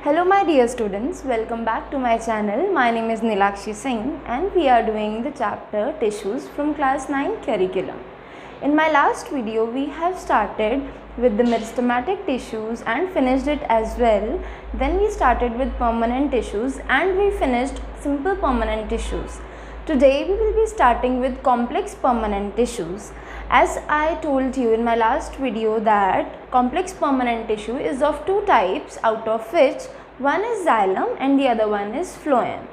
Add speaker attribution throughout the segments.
Speaker 1: Hello my dear students, welcome back to my channel. My name is Nilakshi Singh and we are doing the chapter Tissues from class 9 curriculum. In my last video we have started with the meristematic tissues and finished it as well. Then we started with permanent tissues and we finished simple permanent tissues. Today we will be starting with complex permanent tissues. As I told you in my last video that complex permanent tissue is of two types, out of which one is xylem and the other one is phloem.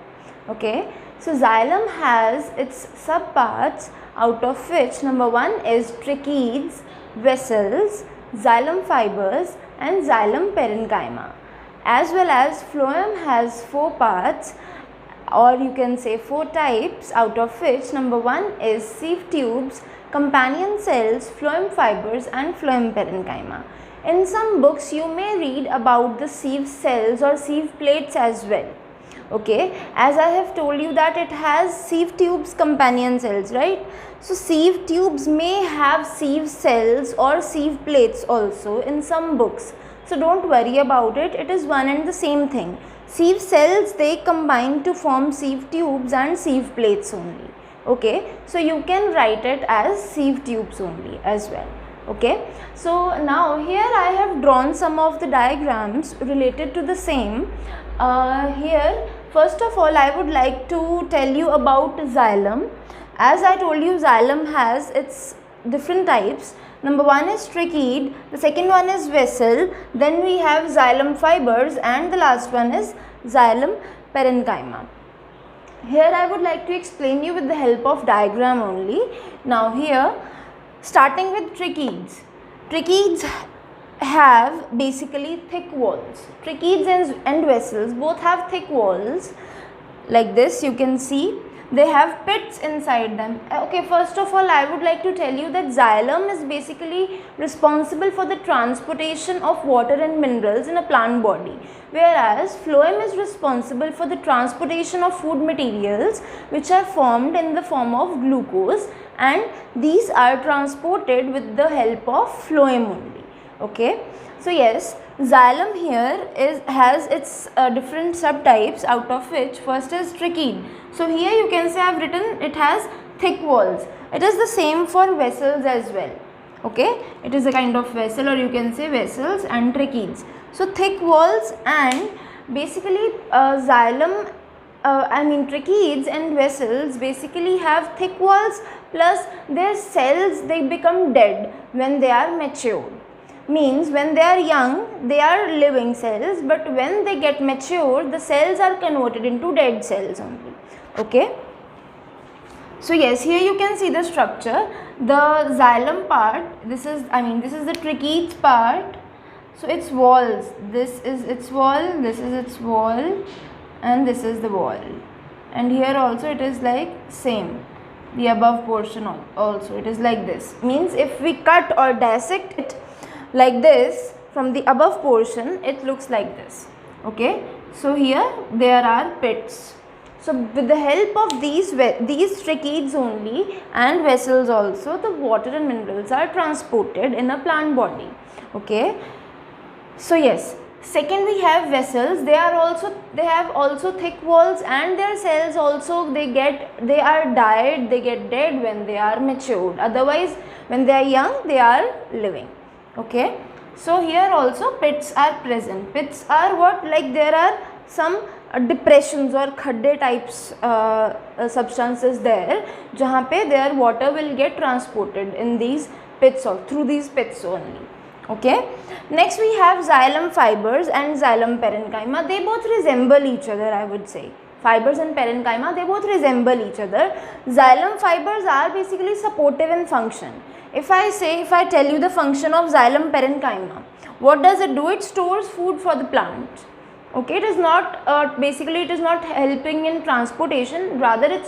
Speaker 1: Okay, so xylem has its subparts, out of which number one is tracheids, vessels, xylem fibers and xylem parenchyma. As well as phloem has four parts, or you can say four types, out of which number one is sieve tubes, companion cells, phloem fibers and phloem parenchyma. In some books you may read about the sieve cells or sieve plates as well. Okay, as I have told you that it has sieve tubes, companion cells, right? So sieve tubes may have sieve cells or sieve plates also in some books. So don't worry about it, it is one and the same thing. Sieve cells, they combine to form sieve tubes and sieve plates only. Okay, so you can write it as sieve tubes only as well. Okay, so now here I have drawn some of the diagrams related to the same. Here first of all I would like to tell you about xylem. As I told you, xylem has its different types. Number one is tracheid, the second one is vessel, then we have xylem fibers and the last one is xylem parenchyma. Here I would like to explain you with the help of diagram only. Now here, starting with tracheids. Tracheids have basically thick walls. Tracheids and vessels both have thick walls like this, you can see. They have pits inside them. Okay, first of all I would like to tell you that xylem is basically responsible for the transportation of water and minerals in a plant body, whereas phloem is responsible for the transportation of food materials which are formed in the form of glucose, and these are transported with the help of phloem only. Okay, so yes, xylem here has its different subtypes, out of which first is tracheid. So here you can say I have written it has thick walls. It is the same for vessels as well. Okay, it is a kind of vessel, or you can say vessels and tracheids. So thick walls, and basically xylem tracheids and vessels basically have thick walls, plus their cells, they become dead when they are matured. Means when they are young they are living cells, but when they get mature the cells are converted into dead cells only. Okay, so yes, here you can see the structure. The xylem part, this is the tracheids part. So its walls, this is its wall, this is its wall, and this is the wall, and here also it is like same, the above portion also it is like this. Means if we cut or dissect it like this from the above portion, it looks like this. Okay, so here there are pits. So with the help of these tracheids only and vessels also, the water and minerals are transported in a plant body. Okay, so yes, second we have vessels. They have also thick walls, and their cells also they are died, they get dead when they are matured. Otherwise when they are young they are living. Okay, so here also pits are present. Pits are what, like there are some depressions or khadde types substances there, jahan pe their water will get transported in these pits or through these pits only. Okay, next we have xylem fibers and xylem parenchyma. They both resemble each other, I would say. Fibers and parenchyma, they both resemble each other. Xylem fibers are basically supportive in function. If I tell you the function of xylem parenchyma, what does it do? It stores food for the plant. Okay, it is not basically it is not helping in transportation, rather it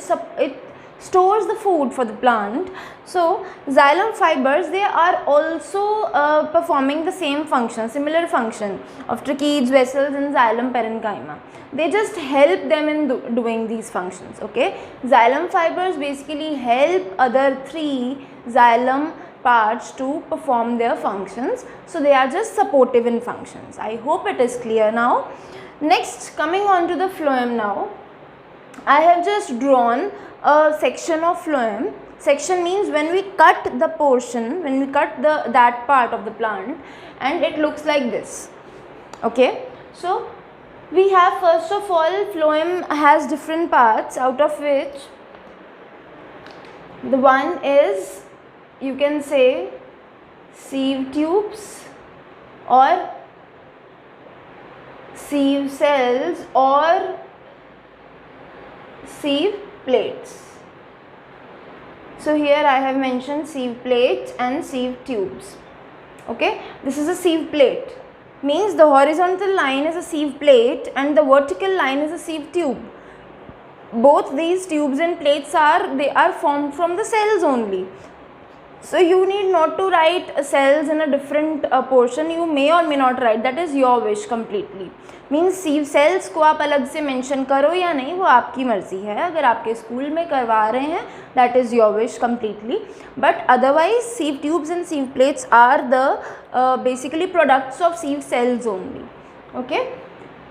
Speaker 1: stores the food for the plant. So xylem fibers, they are also performing the same function, similar function of tracheids, vessels and xylem parenchyma. They just help them in doing these functions. Okay, xylem fibers basically help other three xylem parts to perform their functions. So they are just supportive in functions. I hope it is clear now. Next, coming on to the phloem now, I have just drawn a section of phloem. Section means when we cut the portion, when we cut that part of the plant, and it looks like this. Okay, so we have, first of all, phloem has different parts, out of which the one is, you can say, sieve tubes or sieve cells or sieve plates. So here I have mentioned sieve plates and sieve tubes. Okay, this is a sieve plate, means the horizontal line is a sieve plate and the vertical line is a sieve tube. Both these tubes and plates are formed from the cells only. So you need not to write cells in a different portion. You may or may not write, that is your wish completely. Means sieve cells को आप अलग से mention करो या नहीं, वो आपकी मर्जी है. अगर आपके स्कूल में करवा रहे हैं, that is your wish completely. But otherwise sieve tubes and sieve plates are the basically products of sieve cells only. Okay.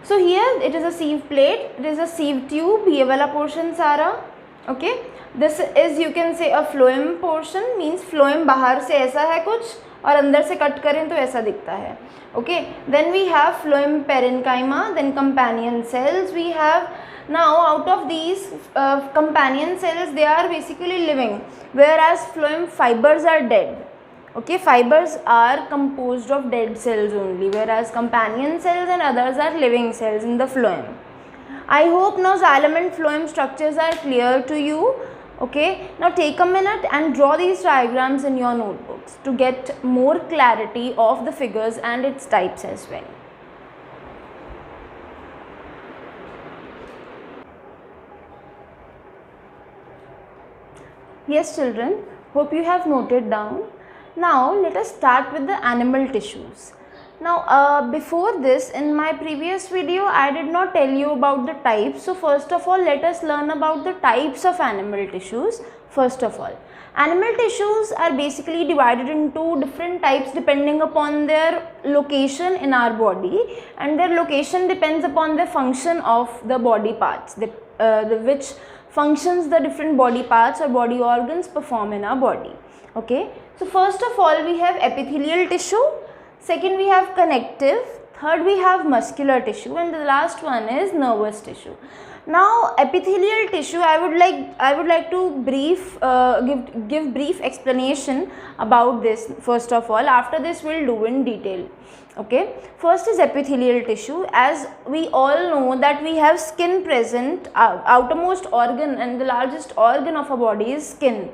Speaker 1: So here it is a sieve plate, it is a sieve tube, ये वाला portion सारा. Okay. This is, you can say, a phloem portion, means phloem बाहर से ऐसा है कुछ और अंदर से कट करें तो ऐसा दिखता है. Okay, then we have phloem parenchyma, then companion cells we have. Now out of these companion cells, they are basically living, whereas phloem fibers are dead. Okay, fibers are composed of dead cells only, whereas companion cells and others are living cells in the phloem. I hope now xylem and phloem structures are clear to you. Okay, now take a minute and draw these diagrams in your notebooks to get more clarity of the figures and its types as well. Yes children, hope you have noted down. Now let us start with the animal tissues. Now before this, in my previous video I did not tell you about the types. So first of all, let us learn about the types of animal tissues. First of all, animal tissues are basically divided into different types depending upon their location in our body, and their location depends upon the function of the body parts, which functions the different body parts or body organs perform in our body. Okay, so first of all we have epithelial tissue. Second we have connective, third we have muscular tissue, and the last one is nervous tissue. Now epithelial tissue, I would like to give brief explanation about this first of all. After this we'll do in detail. Okay, first is epithelial tissue. As we all know that we have skin present, outermost organ and the largest organ of our body is skin.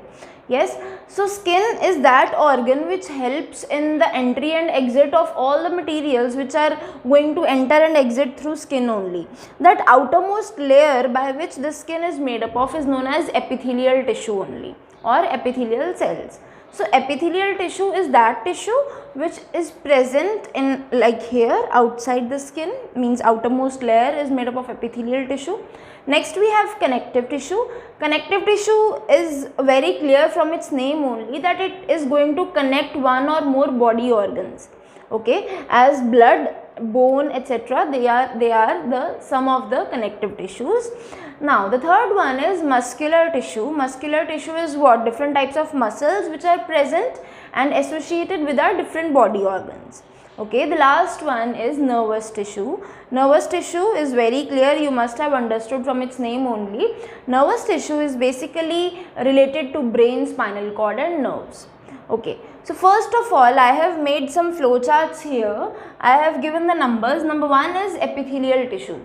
Speaker 1: Yes, so skin is that organ which helps in the entry and exit of all the materials which are going to enter and exit through skin only. That outermost layer by which the skin is made up of is known as epithelial tissue only, or epithelial cells. So epithelial tissue is that tissue which is present in, like here, outside the skin, means outermost layer is made up of epithelial tissue. Next we have connective tissue. Connective tissue is very clear from its name only that it is going to connect one or more body organs. Okay, as blood, bone, etc. they are the sum of the connective tissues. Now the third one is muscular tissue. Muscular tissue is what? Different types of muscles which are present and associated with our different body organs. Okay, the last one is nervous tissue. Nervous tissue is very clear, you must have understood from its name only. Nervous tissue is basically related to brain, spinal cord and nerves. Okay, so first of all I have made some flowcharts here. I have given the numbers. Number 1 is epithelial tissue.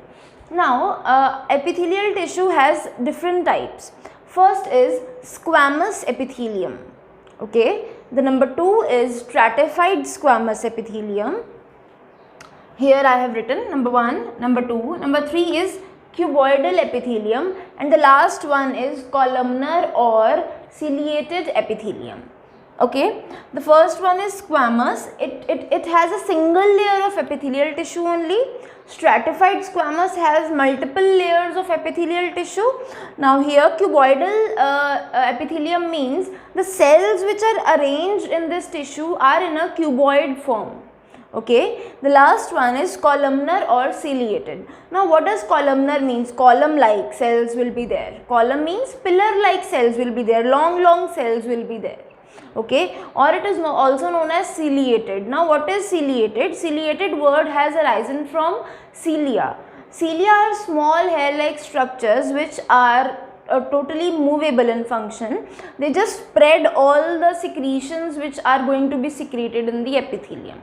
Speaker 1: Now epithelial tissue has different types. First is squamous epithelium. Okay, the number 2 is stratified squamous epithelium. Here I have written number 1, number 2, number 3 is cuboidal epithelium, and the last one is columnar or ciliated epithelium. Okay, the first one is squamous. It has a single layer of epithelial tissue only. Stratified squamous has multiple layers of epithelial tissue. Now here cuboidal epithelium means the cells which are arranged in this tissue are in a cuboid form. Okay, the last one is columnar or ciliated. Now what does columnar means? Column like cells will be there. Column means pillar like cells will be there, long cells will be there. Okay, or it is also known as ciliated. Now what is ciliated? Ciliated word has arisen from cilia. Cilia are small hair like structures which are totally movable in function. They just spread all the secretions which are going to be secreted in the epithelium.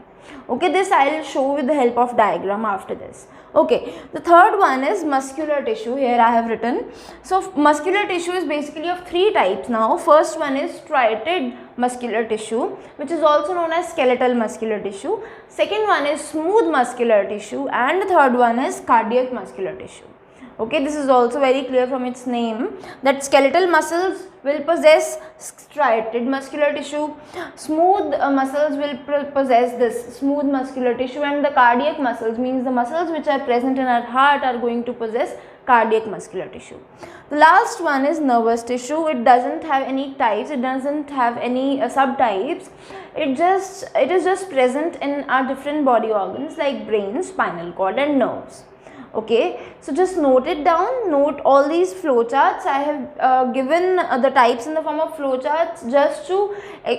Speaker 1: Okay, this I will show with the help of diagram after this. Okay, the third one is muscular tissue. Here I have written. So muscular tissue is basically of three types now. First one is striated muscular tissue, which is also known as skeletal muscular tissue. Second one is smooth muscular tissue, and the third one is cardiac muscular tissue. Okay, this is also very clear from its name that skeletal muscles will possess striated muscular tissue, smooth muscles will possess this smooth muscular tissue, and the cardiac muscles means the muscles which are present in our heart are going to possess cardiac muscular tissue. The last one is nervous tissue. It doesn't have any types, it doesn't have any subtypes. It is just present in our different body organs like brain, spinal cord and nerves. Okay, so just note it down, note all these flowcharts. I have given the types in the form of flowcharts just to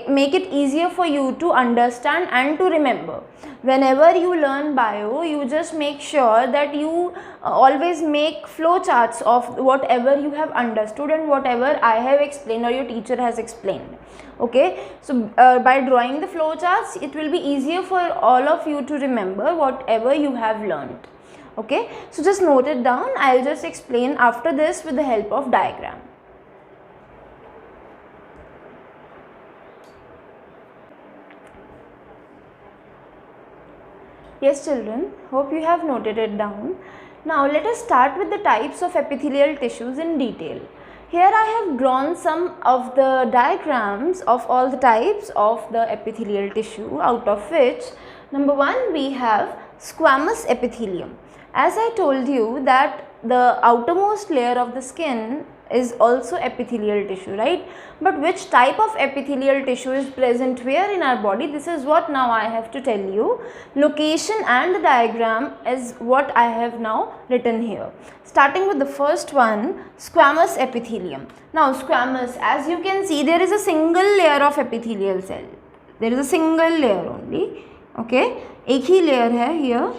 Speaker 1: make it easier for you to understand and to remember. Whenever you learn bio, you just make sure that you always make flowcharts of whatever you have understood and whatever I have explained or your teacher has explained. Okay, so by drawing the flowcharts, it will be easier for all of you to remember whatever you have learned. Okay, so just note it down. I will just explain after this with the help of diagram. Yes children, hope you have noted it down. Now let us start with the types of epithelial tissues in detail. Here I have drawn some of the diagrams of all the types of the epithelial tissue, out of which number one we have squamous epithelium. As I told you that the outermost layer of the skin is also epithelial tissue, right? But which type of epithelial tissue is present where in our body? This is what now I have to tell you. Location and the diagram is what I have now written here. Starting with the first one, squamous epithelium. Now squamous, as you can see, there is a single layer of epithelial cell. There is a single layer only. Okay, एक ही layer है here.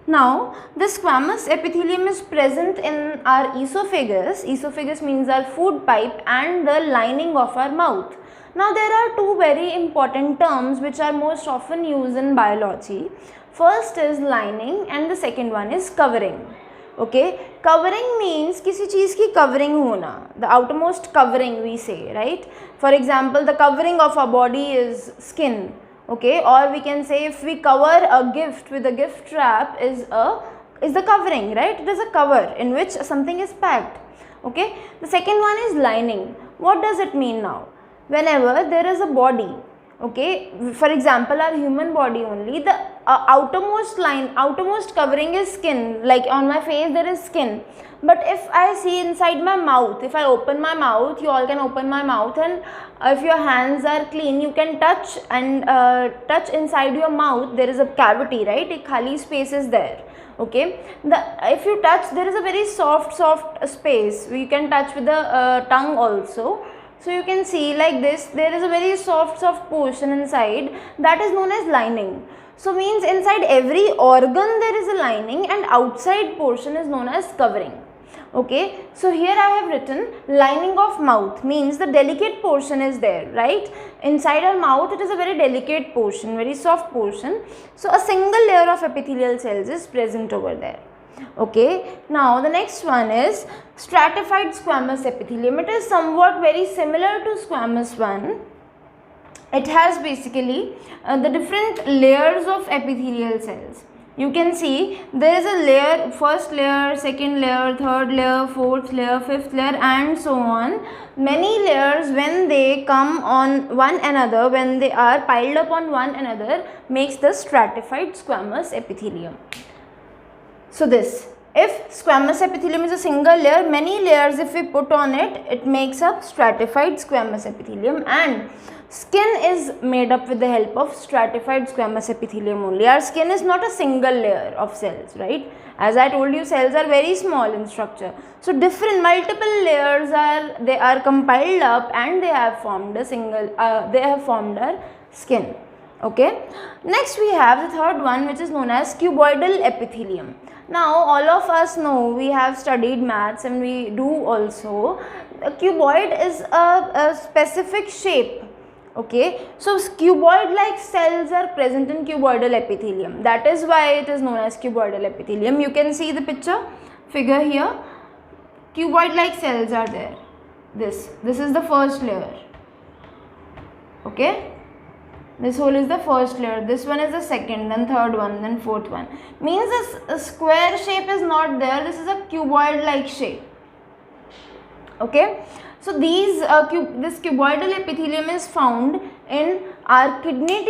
Speaker 1: Now, the squamous epithelium is present in our esophagus. Esophagus means our food pipe and the lining of our mouth. Now, there are two very important terms which are most often used in biology. First is lining and the second one is covering. Okay, covering means किसी चीज़ की covering होना. The outermost covering we say, right? For example, the covering of our body is skin. Okay, or we can say if we cover a gift with a gift wrap is the covering, right? It is a cover in which something is packed. Okay, the second one is lining. What does it mean now? Whenever there is a body, okay, for example our human body only, the outermost covering is skin. Like on my face there is skin, but if I see inside my mouth, if I open my mouth, you all can open my mouth, and if your hands are clean you can touch and touch inside your mouth. There is a cavity, right? A khali space is there. Okay, if you touch, there is a very soft space. You can touch with the tongue also. So you can see like this, there is a very soft portion inside, that is known as lining. So means inside every organ there is a lining and outside portion is known as covering. Okay, so here I have written lining of mouth, means the delicate portion is there, right? Inside our mouth it is a very delicate portion, very soft portion. So a single layer of epithelial cells is present over there. Okay, now the next one is stratified squamous epithelium. It is somewhat very similar to squamous one. It has basically the different layers of epithelial cells. You can see there is a layer, first layer, second layer, third layer, fourth layer, fifth layer and so on. Many layers, when they come on one another, when they are piled up on one another, makes the stratified squamous epithelium. So this, if squamous epithelium is a single layer, many layers if we put on it, it makes up stratified squamous epithelium. And Skin is made up with the help of stratified squamous epithelium only. Our skin is not a single layer of cells, right? As I told you, cells are very small in structure. So different multiple layers are compiled up and they have formed a our skin. Okay. Next we have the third one, which is known as cuboidal epithelium. Now all of us know, we have studied maths and we do also. A cuboid is a specific shape. Okay, so cuboid like cells are present in cuboidal epithelium. That is why it is known as cuboidal epithelium. You can see the figure here. Cuboid like cells are there. This is the first layer. Okay, this whole is the first layer. This one is the second, then third one, then fourth one. Means this square shape is not there. This is a cuboid like shape. Okay. So this cuboidal epithelium is found in our kidney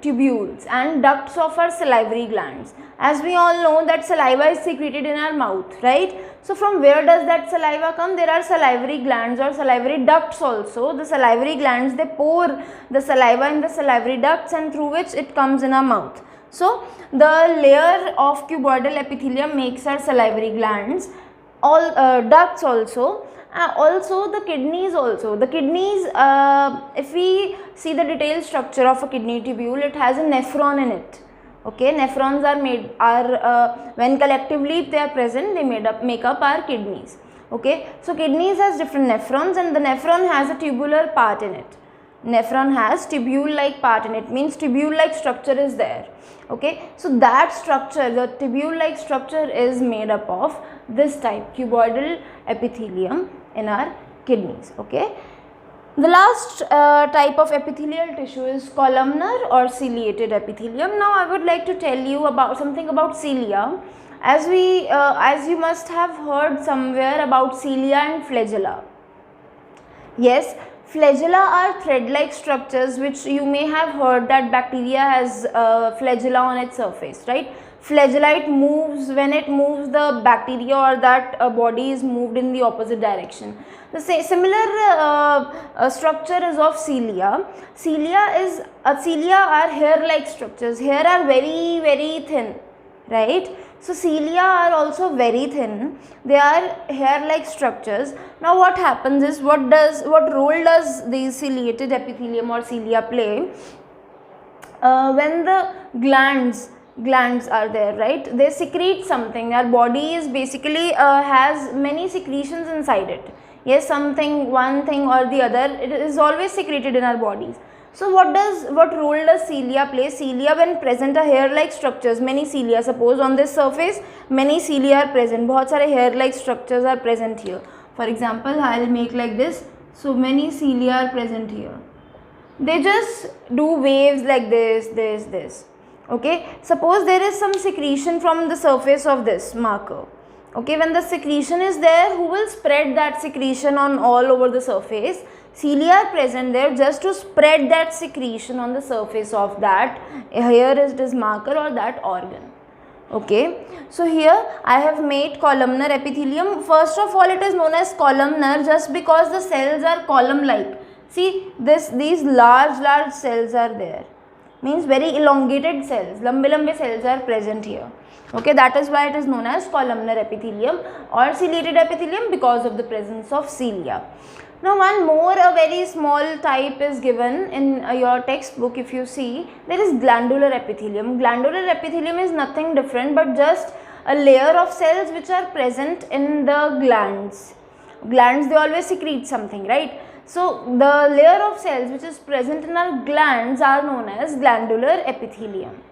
Speaker 1: tubules and ducts of our salivary glands. As we all know that saliva is secreted in our mouth, right? So from where does that saliva come? There are salivary glands or salivary ducts also. The salivary glands, they pour the saliva in the salivary ducts and through which it comes in our mouth. So the layer of cuboidal epithelium makes our salivary glands, all ducts also. Also the kidneys also. The kidneys, if we see the detailed structure of a kidney tubule, it has a nephron in it. Okay, nephrons when collectively they are present, they make up our kidneys. Okay, so kidneys has different nephrons and the nephron has a tubular part in it. Nephron has tubule like part in it, means tubule like structure is there. Okay, so that structure, the tubule like structure is made up of this type, cuboidal epithelium in our kidneys. Okay, the last type of epithelial tissue is columnar or ciliated epithelium. Now I would like to tell you about something about cilia. As you must have heard somewhere about cilia and flagella. Yes, flagella are thread-like structures which you may have heard that bacteria has flagella on its surface, right? Flagella, it moves, when it moves, the bacteria or that body is moved in the opposite direction. The similar structure is of cilia. Cilia are hair-like structures. Hair are very, very thin, right? So cilia are also very thin. They are hair-like structures. Now what happens is, what role does these ciliated epithelium or cilia play? When the glands are there, right? They secrete something. Our body is basically has many secretions inside it. Yes, one thing or the other, it is always secreted in our bodies. So what role does cilia play? Cilia, when present, are hair-like structures. Many cilia, suppose on this surface, many cilia are present. बहुत सारे hair-like structures are present here. For example, I will make like this. So many cilia are present here. They just do waves like this. Okay. Suppose there is some secretion from the surface of this marker. Okay. When the secretion is there, who will spread that secretion on all over the surface? Cilia are present there just to spread that secretion on the surface of that, here is this marker or that organ. Okay, so here I have made columnar epithelium. First of all, it is known as columnar just because the cells are column-like. See, these large cells are there. Means very elongated cells, lambe cells are present here. Okay, that is why it is known as columnar epithelium or ciliated epithelium, because of the presence of cilia. Now one more, a very small type is given in your textbook. If you see, there is glandular epithelium. Glandular epithelium is nothing different but just a layer of cells which are present in the glands. Glands, they always secrete something, right? So the layer of cells which is present in our glands are known as glandular epithelium.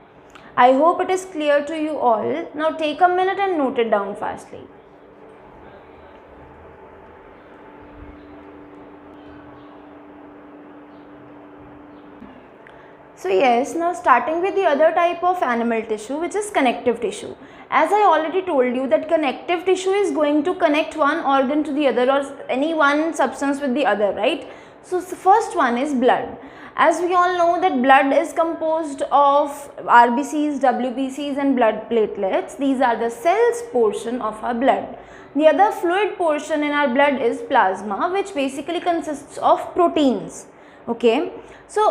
Speaker 1: I hope it is clear to you all. Now take a minute and note it down fastly. So yes, now starting with the other type of animal tissue, which is connective tissue. As I already told you that connective tissue is going to connect one organ to the other or any one substance with the other, right? So the first one is blood. As we all know that blood is composed of RBCs, WBCs and blood platelets. These are the cells portion of our blood. The other fluid portion in our blood is plasma, which basically consists of proteins. Okay, so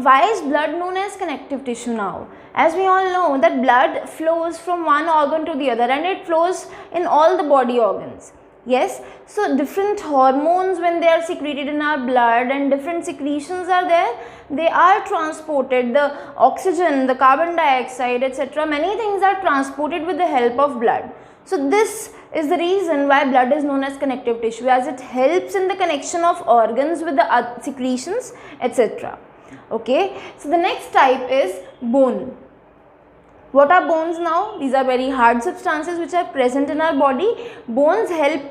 Speaker 1: why is blood known as connective tissue now? As we all know that blood flows from one organ to the other, and it flows in all the body organs. Yes, so different hormones, when they are secreted in our blood and different secretions are there, they are transported, the oxygen, the carbon dioxide, etc. Many things are transported with the help of blood. So this is the reason why blood is known as connective tissue, as it helps in the connection of organs with the secretions, etc. Okay, so the next type is bone. What are bones now? These are very hard substances which are present in our body. Bones help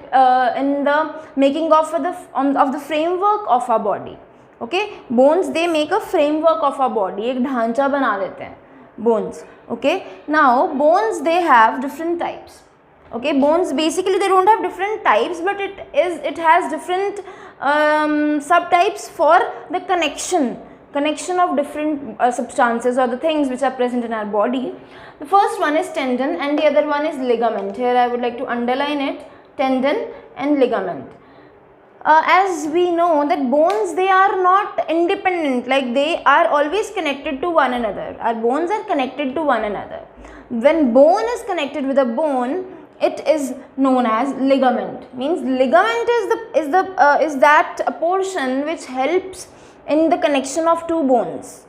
Speaker 1: in the making of the framework of our body. Okay, bones, they make a framework of our body. एक ढांचा बना देते हैं bones. Okay, now bones, they have different types. Okay, bones basically they don't have different types, but it has different subtypes for the connection of different substances or the things which are present in our body. The first one is tendon and the other one is ligament. Here I would like to underline it, tendon and ligament. As we know that bones, they are not independent, like they are always connected to one another. Our bones are connected to one another. When bone is connected with a bone, it is known as ligament. Means ligament is that a portion which helps in the connection of two bones.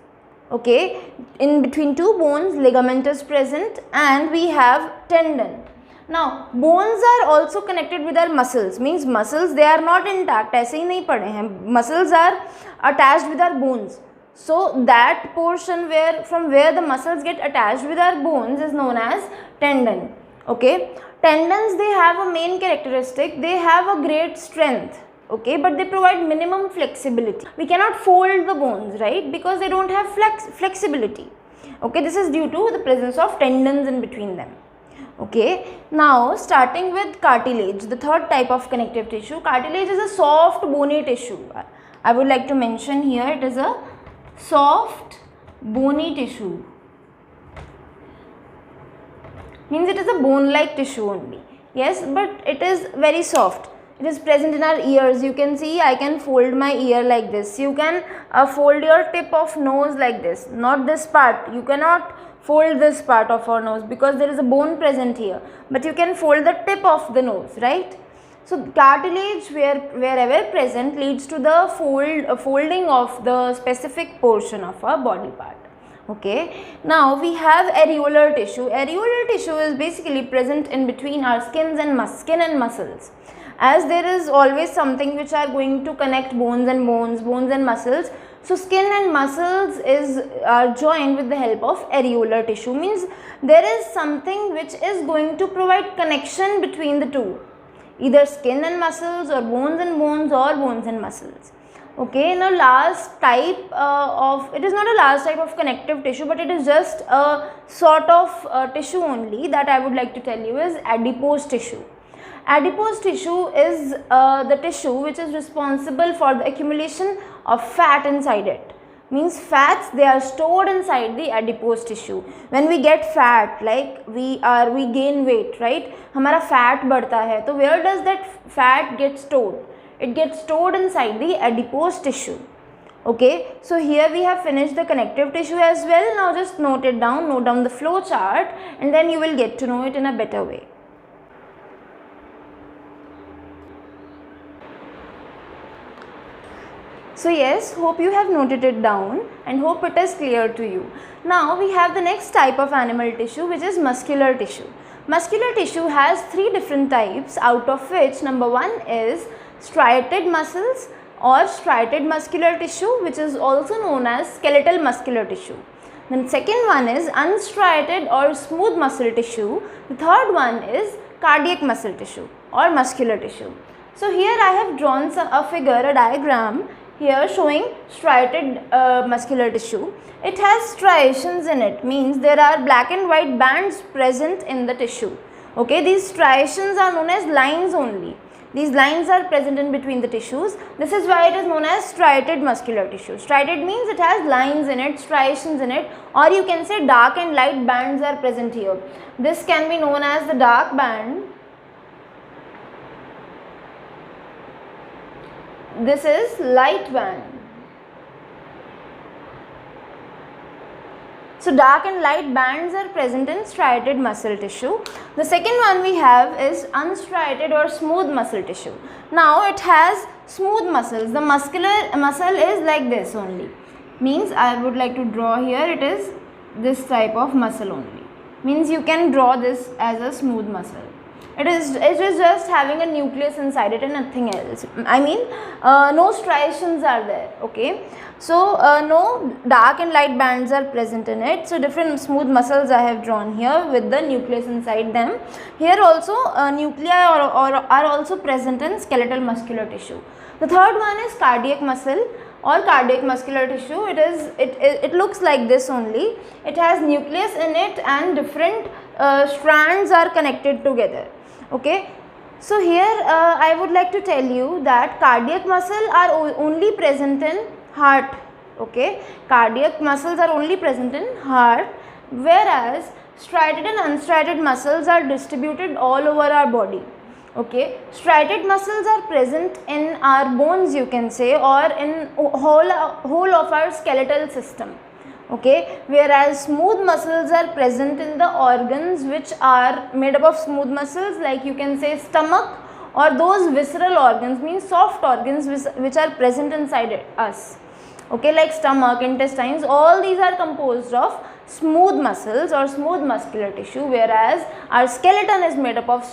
Speaker 1: Okay, in between two bones, ligament is present, and we have tendon. Now bones are also connected with our muscles. Means muscles, they are not intact, ऐसे ही नहीं पड़े हैं. Muscles are attached with our bones. So that portion from where the muscles get attached with our bones is known as tendon. Okay, tendons, they have a main characteristic, they have a great strength. Okay, but they provide minimum flexibility. We cannot fold the bones, right, because they don't have flexibility. Okay, this is due to the presence of tendons in between them. Okay, now starting with cartilage, the third type of connective tissue. Cartilage is a soft bony tissue. I would like to mention here, it is a soft bony tissue. Means it is a bone-like tissue only. Yes, but it is very soft. It is present in our ears. You can see I can fold my ear like this. You can fold your tip of nose like this. Not this part. You cannot fold this part of our nose because there is a bone present here. But you can fold the tip of the nose, right? So cartilage, wherever present, leads to the folding of the specific portion of our body part. Okay, now we have areolar tissue. Areolar tissue is basically present in between our skin and muscles. As there is always something which are going to connect bones and muscles. So skin and muscles are joined with the help of areolar tissue. Means there is something which is going to provide connection between the two. Either skin and muscles, or bones and bones, or bones and muscles. Okay, now last type it is not a last type of connective tissue, but it is just a sort of tissue only that I would like to tell you is adipose tissue. Adipose tissue is the tissue which is responsible for the accumulation of fat inside it. Means fats, they are stored inside the adipose tissue. When we get fat, like we gain weight, right? हमारा fat बढ़ता है, तो where does that fat get stored? It gets stored inside the adipose tissue. Okay, so here we have finished the connective tissue as well. Now just note it down, note down the flow chart, and then you will get to know it in a better way. So yes, hope you have noted it down and hope it is clear to you. Now we have the next type of animal tissue, which is muscular tissue. Muscular tissue has three different types, out of which number one is striated muscles or striated muscular tissue, which is also known as skeletal muscular tissue. Then second one is unstriated or smooth muscle tissue. The third one is cardiac muscle tissue or muscular tissue. So here I have drawn a figure, a diagram here showing striated muscular tissue. It has striations in it, means there are black and white bands present in the tissue. Okay, these striations are known as lines only. These lines are present in between the tissues. This is why it is known as striated muscular tissue. Striated means it has lines in it, striations in it, or you can say dark and light bands are present here. This can be known as the dark band. This is light band. So dark and light bands are present in striated muscle tissue. The second one we have is unstriated or smooth muscle tissue. Now it has smooth muscles. The muscle is like this only. Means I would like to draw here, it is this type of muscle only. Means you can draw this as a smooth muscle. It is just having a nucleus inside it and nothing else. I mean no striations are there. Okay. So no dark and light bands are present in it. So different smooth muscles I have drawn here with the nucleus inside them. Here also nuclei are also present in skeletal muscular tissue. The third one is cardiac muscle or cardiac muscular tissue. It looks like this only. It has nucleus in it and different strands are connected together. Okay. So here I would like to tell you that cardiac muscle are only present in heart. Okay. Cardiac muscles are only present in heart, whereas striated and unstriated muscles are distributed all over our body. Okay. Striated muscles are present in our bones, you can say, or in whole of our skeletal system. Okay, whereas smooth muscles are present in the organs which are made up of smooth muscles, like you can say stomach, or those visceral organs, means soft organs which are present inside us. Okay, like stomach, intestines, all these are composed of smooth muscles or smooth muscular tissue, whereas our skeleton is made up of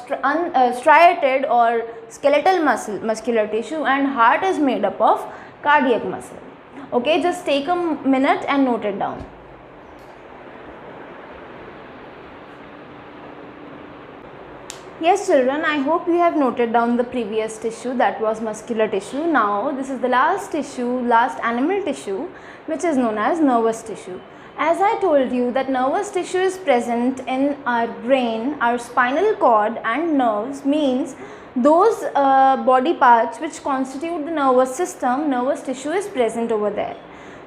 Speaker 1: striated or skeletal muscular tissue, and heart is made up of cardiac muscle. Okay, just take a minute and note it down. Yes children, I hope you have noted down the previous tissue, that was muscular tissue. Now this is the last tissue, last animal tissue, which is known as nervous tissue. As I told you that nervous tissue is present in our brain, our spinal cord and nerves, means those body parts which constitute the nervous system, nervous tissue is present over there.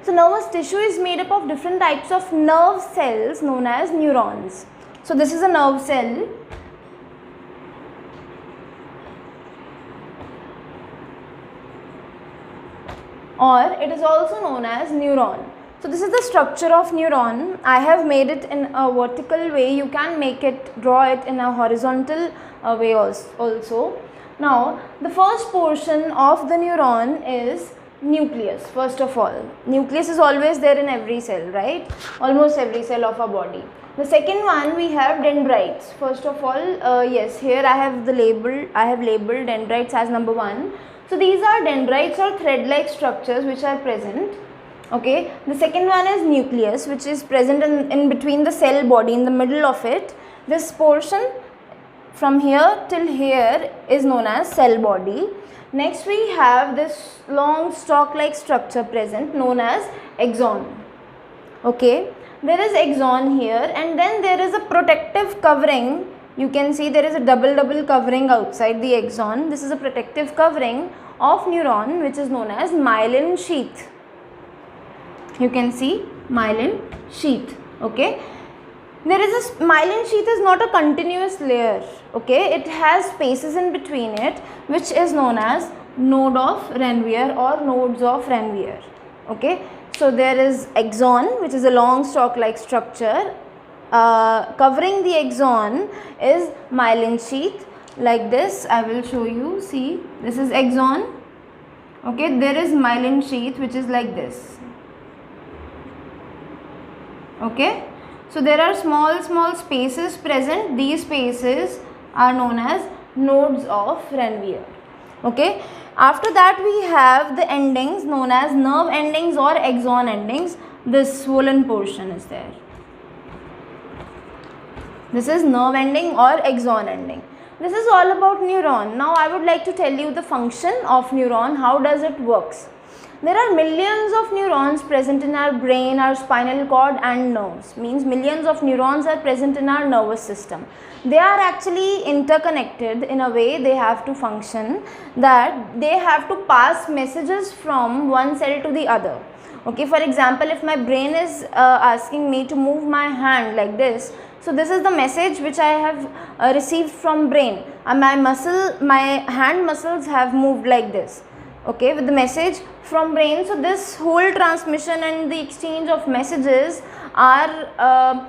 Speaker 1: So nervous tissue is made up of different types of nerve cells known as neurons. So this is a nerve cell. Or it is also known as neuron. So this is the structure of neuron. I have made it in a vertical way. You can make it, draw it in a horizontal way also. Now the first portion of the neuron is nucleus. First of all, nucleus is always there in every cell, right? Almost every cell of our body. The second one, we have dendrites. First of all, yes, here I have labeled dendrites as number 1. So these are dendrites or thread-like structures which are present. Okay, the second one is nucleus, which is present in between the cell body, in the middle of it. This portion from here till here is known as cell body. Next we have this long stalk-like structure present known as axon. Okay, there is axon here, and then there is a protective covering. You can see there is a double covering outside the axon. This is a protective covering of neuron which is known as myelin sheath. You can see myelin sheath. Okay, there is a myelin sheath is not a continuous layer. Okay, it has spaces in between it, which is known as node of Ranvier or nodes of Ranvier. Okay, so there is axon, which is a long stalk-like structure. Covering the axon is myelin sheath, like this. I will show you. See, this is axon. Okay, there is myelin sheath which is like this. Okay, so there are small spaces present. These spaces are known as nodes of Ranvier. Okay, after that we have the endings known as nerve endings or axon endings. This swollen portion is there. This is nerve ending or axon ending. This is all about neuron. Now I would like to tell you the function of neuron. How does it works? There are millions of neurons present in our brain, our spinal cord and nerves. Means millions of neurons are present in our nervous system. They are actually interconnected in a way. They have to function that they have to pass messages from one cell to the other. Okay, for example, if my brain is asking me to move my hand like this, so this is the message which I have received from brain. My hand muscles have moved like this. Okay, with the message from brain. So this whole transmission and the exchange of messages are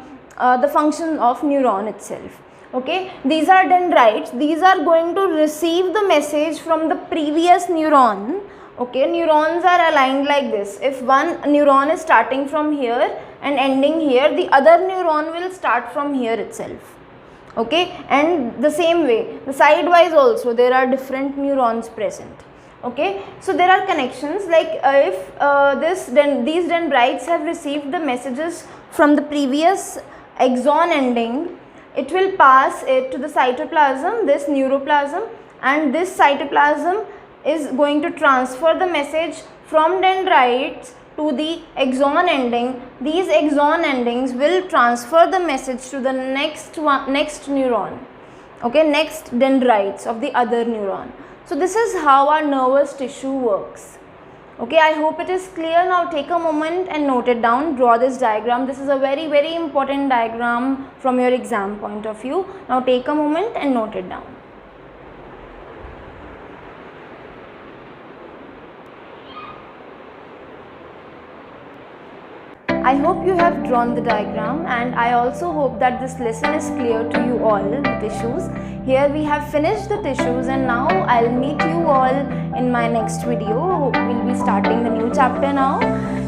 Speaker 1: the function of neuron itself. Okay, these are dendrites. These are going to receive the message from the previous neuron. Okay, neurons are aligned like this. If one neuron is starting from here and ending here, the other neuron will start from here itself. Okay, and the same way, the sidewise also there are different neurons present. Okay, so there are connections, like if these dendrites have received the messages from the previous axon ending, it will pass it to the cytoplasm, this neuroplasm, and this cytoplasm is going to transfer the message from dendrites to the axon ending. These axon endings will transfer the message to the next neuron, okay, next dendrites of the other neuron. So this is how our nervous tissue works. Okay, I hope it is clear. Now take a moment and note it down. Draw this diagram. This is a very, very important diagram from your exam point of view. Now take a moment and note it down. I hope you have drawn the diagram, and I also hope that this lesson is clear to you all, the tissues. Here we have finished the tissues, and now I'll meet you all in my next video. We'll be starting the new chapter now.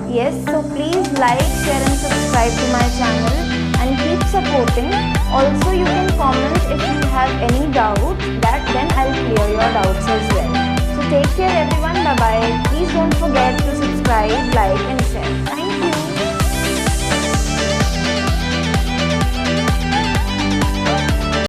Speaker 1: Yes, so please like, share and subscribe to my channel and keep supporting. Also you can comment if you have any doubt, then I'll clear your doubts as well. So take care everyone, bye bye. Please don't forget to subscribe, like and share. Thank you.